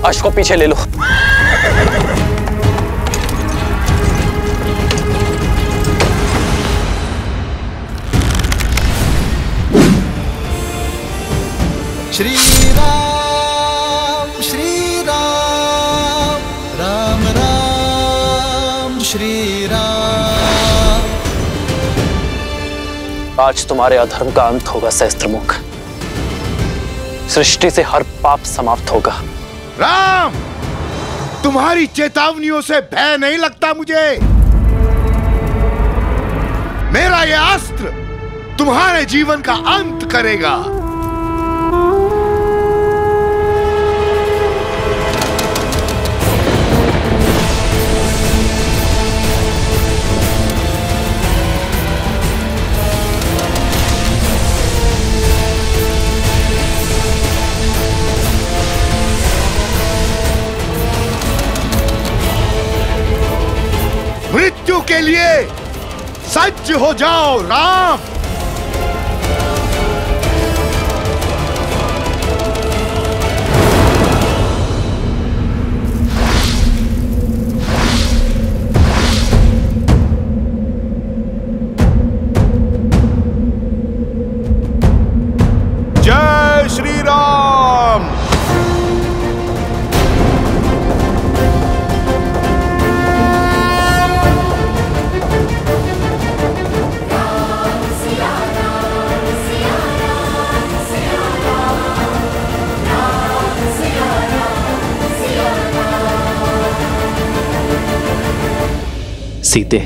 अश्व को पीछे ले लो। श्री राम राम राम श्री राम। आज तुम्हारे अधर्म का अंत होगा सहस्त्रमुख। सृष्टि से हर पाप समाप्त होगा। राम, तुम्हारी चेतावनियों से भय नहीं लगता मुझे। मेरा यह अस्त्र तुम्हारे जीवन का अंत करेगा। मृत्यु के लिए सज्ज हो जाओ राम। जय श्री राम। सीते,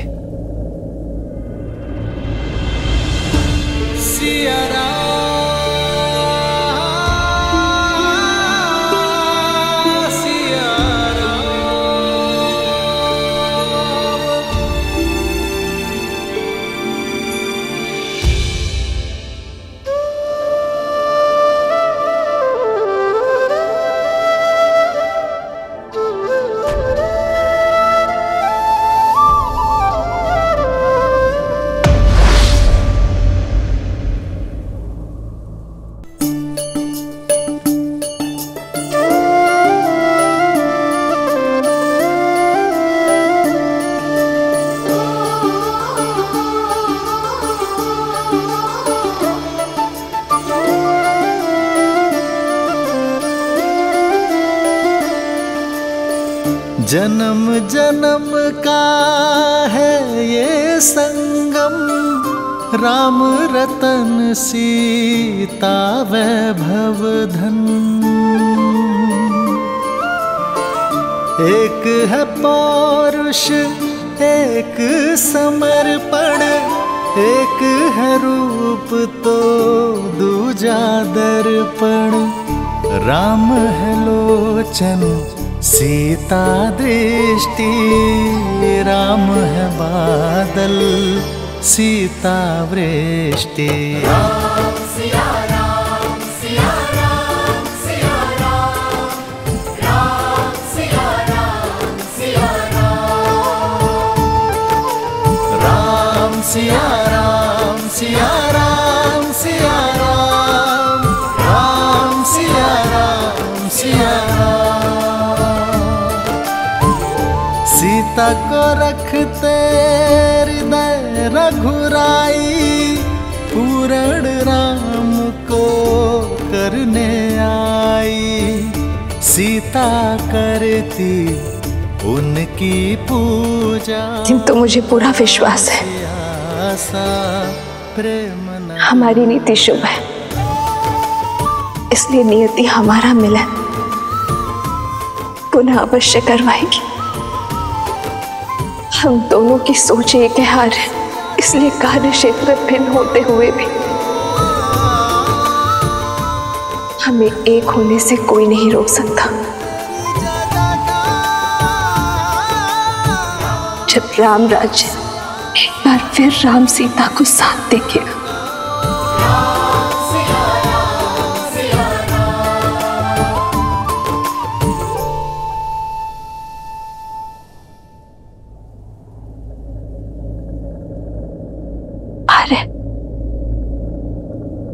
जन्म जन्म का है ये संगम, राम रतन सीता वैभव धन। एक है पौरुष एक समर्पण, एक है रूप तो दूजा दर्पण। राम है लोचन सीता दृष्टि, राम है बादल सीता वृष्टि। राम सिया राम सिया राम सिया राम, राम सिया राम सिया राम। राम सिया राम सिया राम सिया राम, राम सिया राम सिया राम। सीता को रखते हृदय रघुराई, पूर्ण राम को करने आई। सीता करती उनकी पूजा, किंतु मुझे पूरा विश्वास है हमारी नीति शुभ है, इसलिए नियति हमारा मिलन पुनः अवश्य करवाएगी। हम दोनों की सोच एक हार है, इसलिए कार्य क्षेत्र भिन्न होते हुए भी हमें एक होने से कोई नहीं रोक सकता। जब राम राज्य एक बार फिर राम सीता को साथ देखेगा,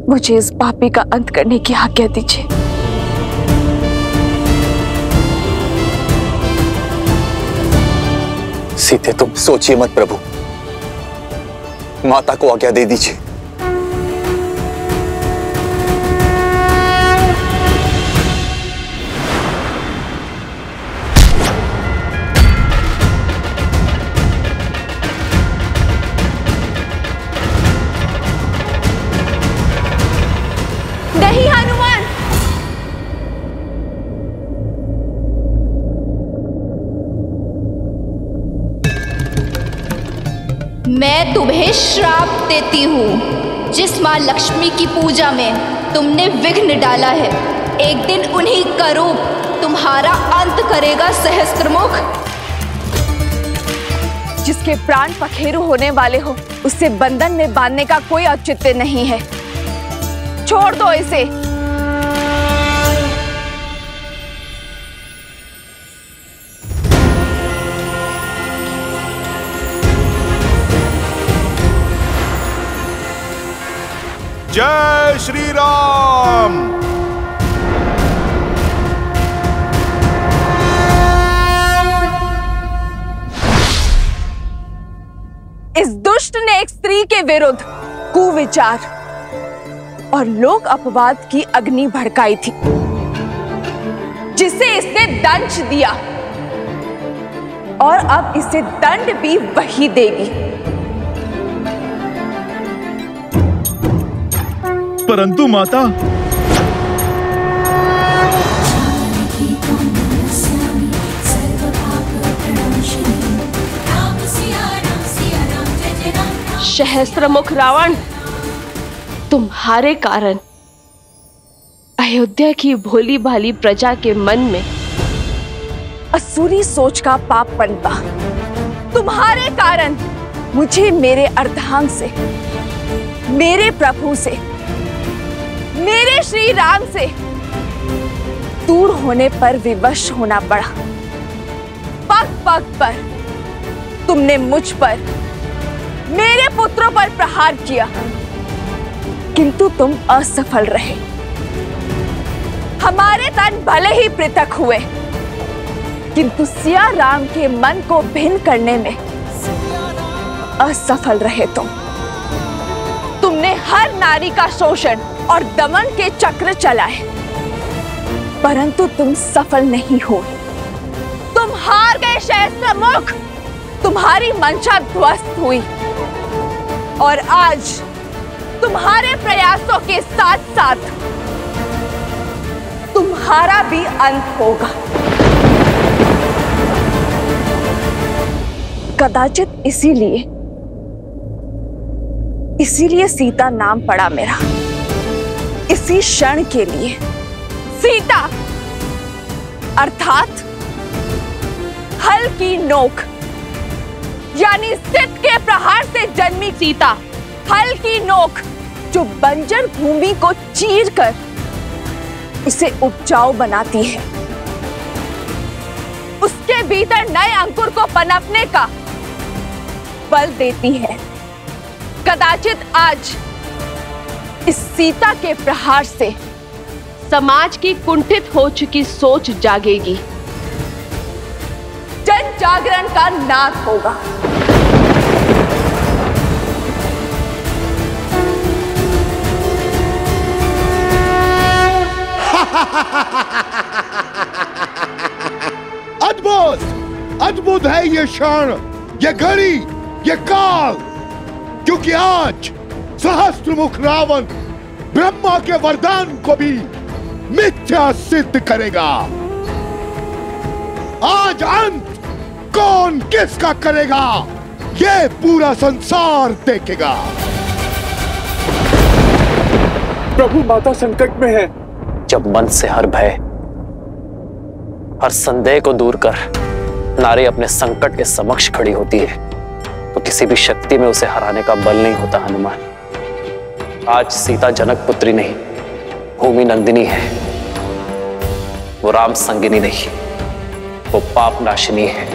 मुझे इस पापी का अंत करने की आज्ञा दीजिए। सीते तुम सोचिए मत प्रभु, माता को आज्ञा दे दीजिए। नहीं हनुमान, मैं तुम्हें श्राप देती हूँ। जिस माँ लक्ष्मी की पूजा में तुमने विघ्न डाला है, एक दिन उन्हीं का रूप तुम्हारा अंत करेगा सहस्त्रमुख। जिसके प्राण पखेरु होने वाले हो, उसे बंधन में बांधने का कोई औचित्य नहीं है। छोड़ दो इसे। जय श्री राम। इस दुष्ट ने एक स्त्री के विरुद्ध कुविचार और लोक अपवाद की अग्नि भड़काई थी, जिसे इसने दंश दिया और अब इसे दंड भी वही देगी। परंतु माता, सहस्त्रमुख रावण, तुम्हारे कारण अयोध्या की भोली भाली प्रजा के मन में असुरी सोच का पाप पनपा। तुम्हारे कारण मुझे मेरे अर्धांग से, मेरे प्रभु से, मेरे श्री राम से दूर होने पर विवश होना पड़ा। पग पग पर तुमने मुझ पर, मेरे पुत्रों पर प्रहार किया, किंतु तुम असफल रहे। हमारे तन भले ही पृथक हुए, किंतु सिया राम के मन को भिन्न करने में असफल रहे तुमने हर नारी का शोषण और दमन के चक्र चलाए, परंतु तुम सफल नहीं हुए। तुम हार गए सहस्त्रमुख। तुम्हारी मंशा ध्वस्त हुई और आज तुम्हारे प्रयासों के साथ साथ तुम्हारा भी अंत होगा। कदाचित इसीलिए सीता नाम पड़ा मेरा, इसी क्षण के लिए। सीता अर्थात हल की नोक, यानी सिद्ध के प्रहार से जन्मी सीता, हल की नोक जो बंजर भूमि को चीरकर उसे उपजाऊ बनाती है, उसके भीतर नए अंकुर को पनपने का बल देती है। कदाचित आज इस सीता के प्रहार से समाज की कुंठित हो चुकी सोच जागेगी, जन जागरण का नाद होगा। अद्भुत, अद्भुत है ये क्षण, ये घड़ी, ये काल, क्योंकि आज सहस्त्रमुख रावण ब्रह्मा के वरदान को भी मिथ्या सिद्ध करेगा। आज अंत कौन किसका करेगा, ये पूरा संसार देखेगा। प्रभु, माता संकट में है। जब मन से हर भय, हर संदेह को दूर कर नारी अपने संकट के समक्ष खड़ी होती है, तो किसी भी शक्ति में उसे हराने का बल नहीं होता। हनुमान, आज सीता जनक पुत्री नहीं, भूमि नंदिनी है। वो राम संगिनी नहीं, वो पाप नाशिनी है।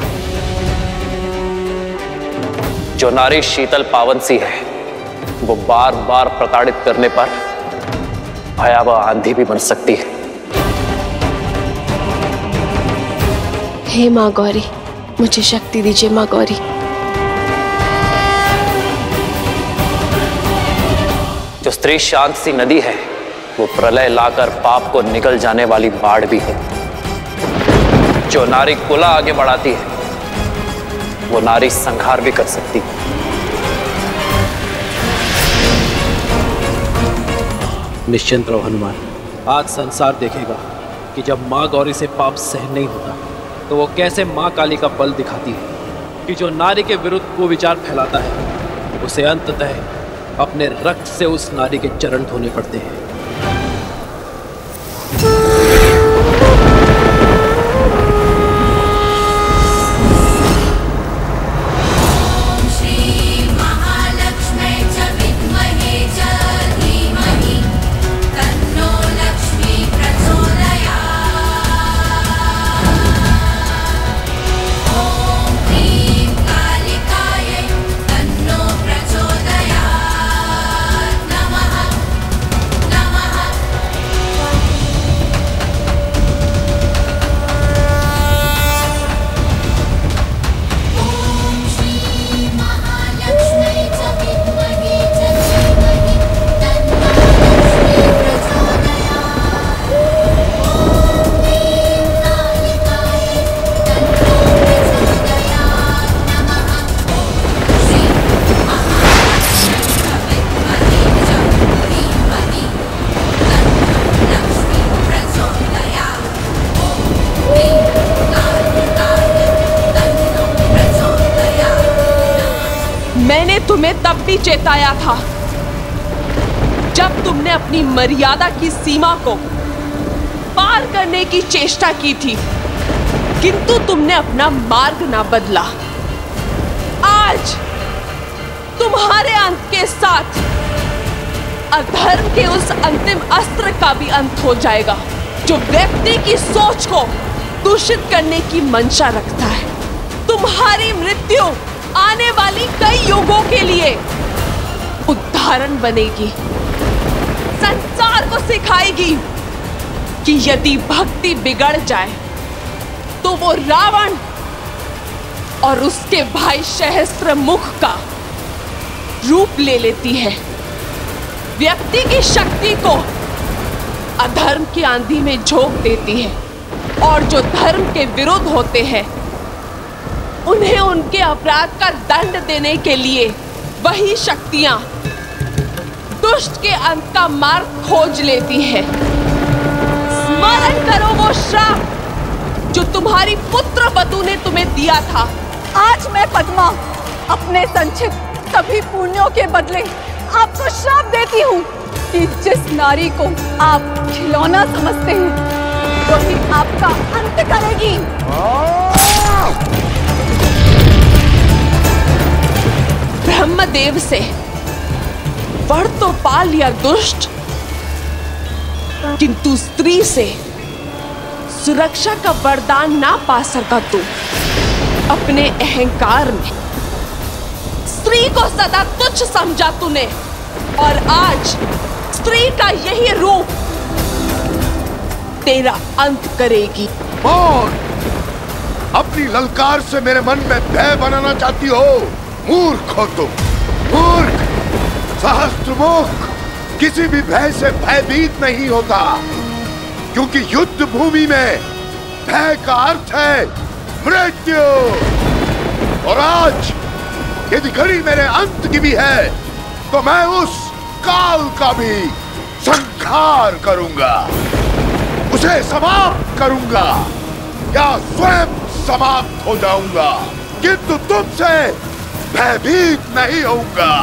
जो नारी शीतल पावन सी है, वो बार बार प्रताड़ित करने पर भयावह आंधी भी बन सकती है। हे मां गौरी, मुझे शक्ति दीजिए माँ गौरी। जो स्त्री शांत सी नदी है वो प्रलय लाकर पाप को निकल जाने वाली बाढ़ भी है। जो नारी कुला आगे बढ़ाती है वो नारी संहार भी कर सकती है। निश्चिंत रहो हनुमान, आज संसार देखेगा कि जब माँ गौरी से पाप सहन नहीं होता तो वो कैसे माँ काली का बल दिखाती है कि जो नारी के विरुद्ध को विचार फैलाता है उसे अंततः अपने रक्त से उस नारी के चरण धोने पड़ते हैं। मैंने तुम्हें तब भी चेताया था जब तुमने अपनी मर्यादा की सीमा को पार करने की चेष्टा की थी, किंतु तुमने अपना मार्ग ना बदला। आज तुम्हारे अंत के साथ अधर्म के उस अंतिम अस्त्र का भी अंत हो जाएगा जो व्यक्ति की सोच को दूषित करने की मंशा रखता है। तुम्हारी मृत्यु आने वाली कई युगों के लिए उदाहरण बनेगी, संसार को सिखाएगी कि यदि भक्ति बिगड़ जाए तो वो रावण और उसके भाई सहस्त्रमुख का रूप ले लेती है। व्यक्ति की शक्ति को अधर्म की आंधी में झोंक देती है और जो धर्म के विरुद्ध होते हैं उन्हें उनके अपराध का दंड देने के लिए वही शक्तियां दुष्ट के अंत का मार्ग खोज लेती है। स्मरण करो वो श्राप जो तुम्हारी पुत्र वधु ने तुम्हें दिया था। आज मैं पद्मा अपने संचित सभी पुण्यों के बदले आपको श्राप देती हूँ कि जिस नारी को आप खिलौना समझते हैं वही आपका अंत करेगी। ब्रह्मदेव से वर तो पा लिया दुष्ट, किंतु स्त्री से सुरक्षा का वरदान ना पा सका तू। अपने अहंकार में स्त्री को सदा तुच्छ समझा तूने और आज स्त्री का यही रूप तेरा अंत करेगी। कौन अपनी ललकार से मेरे मन में भय बनाना चाहती हो? मूर्ख हो तुम, मूर्ख। सहस्त्रमुख किसी भी भय से भयभीत नहीं होता, क्योंकि युद्ध भूमि में भय का अर्थ है मृत्यु। और आज यदि घड़ी मेरे अंत की भी है तो मैं उस काल का भी संहार करूंगा, उसे समाप्त करूंगा या स्वयं समाप्त हो जाऊंगा, किंतु तुमसे भयभीत नहीं होऊंगा।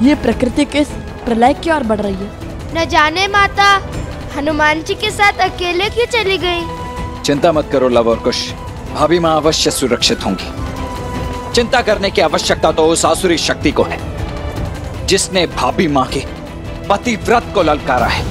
ये प्रकृति के प्रलय की ओर बढ़ रही है। न जाने माता हनुमान जी के साथ अकेले क्यों चली गई? चिंता मत करो लव और कुश, भाभी माँ अवश्य सुरक्षित होंगी। चिंता करने की आवश्यकता तो उस आसुरी शक्ति को है जिसने भाभी माँ के पतिव्रत को ललकारा है।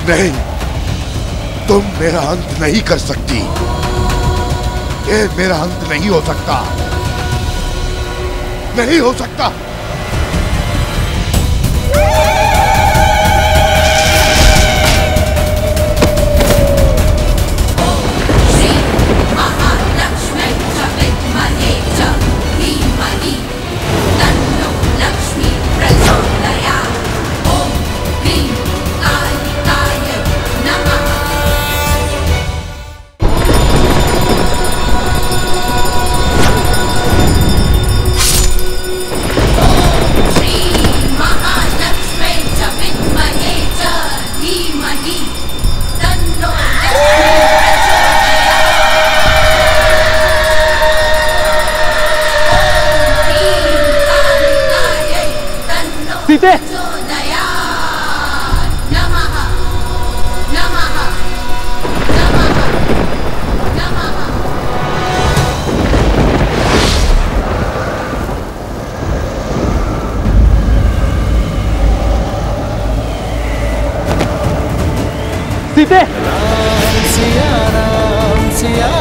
नहीं, तुम मेरा अंत नहीं कर सकती। ये मेरा अंत नहीं हो सकता, नहीं हो सकता। सीते, सीते, सिया राम सिया